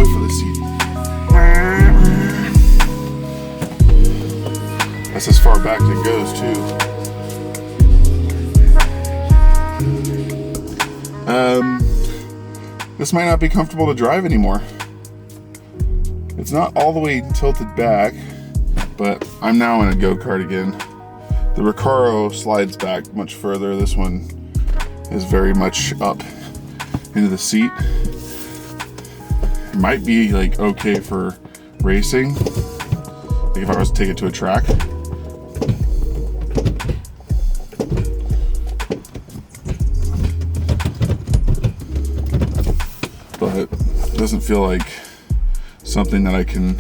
wait for the seat. That's as far back as it goes too. This might not be comfortable to drive anymore. It's not all the way tilted back, but I'm now in a go-kart again. The Recaro slides back much further. This one is very much up into the seat. It might be like okay for racing, like if I was to take it to a track. But it doesn't feel like something that I can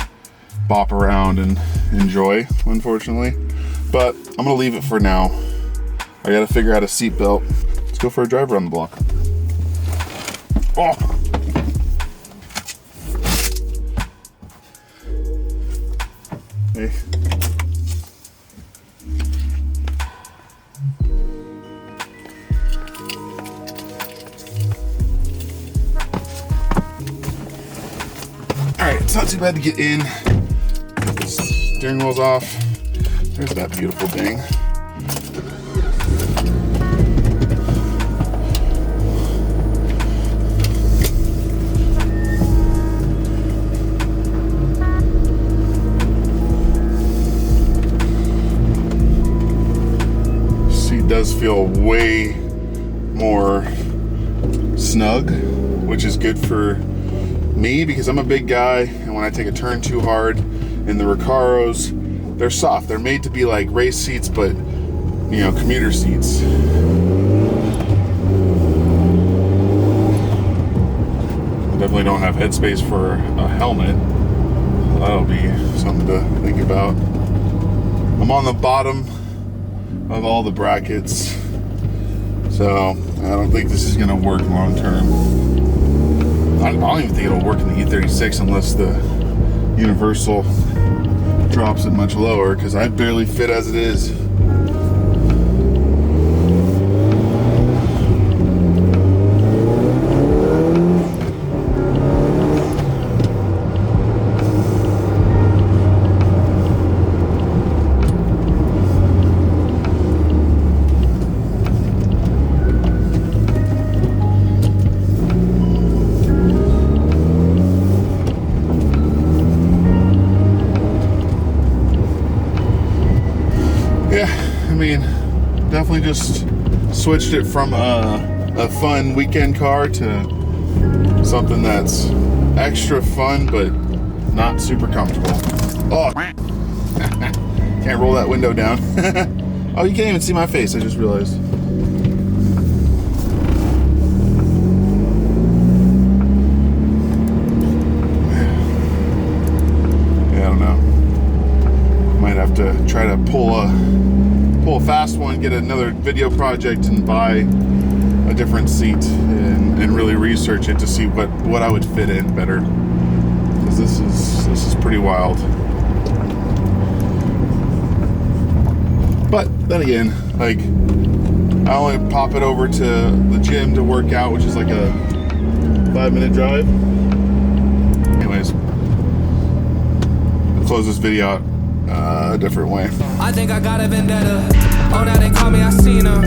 bop around and enjoy, unfortunately. But I'm gonna leave it for now. I gotta figure out a seat belt. Let's go for a drive around the block. Oh! Hey. Alright, it's not too bad to get in. Get the steering wheel's off. There's that beautiful thing. Seat does feel way more snug, which is good for me because I'm a big guy, and when I take a turn too hard in the Recaros, they're soft. They're made to be like race seats, but you know, commuter seats. I definitely don't have headspace for a helmet. That'll be something to think about. I'm on the bottom of all the brackets, so I don't think this is gonna work long term. I don't even think it'll work in the E36 unless the universal drops it much lower, because I barely fit as it is. Definitely just switched it from a fun weekend car to something that's extra fun but not super comfortable. Oh, can't roll that window down. Oh, you can't even see my face, I just realized. Yeah, I don't know. Might have to try to pull a fast one, get another video project, and buy a different seat and really research it to see what I would fit in better, because this is pretty wild. But then again, like, I only pop it over to the gym to work out, which is like a 5-minute drive. Anyways, I'll close this video out a different way. I think I got a vendetta. Oh, now they call me, I seen her.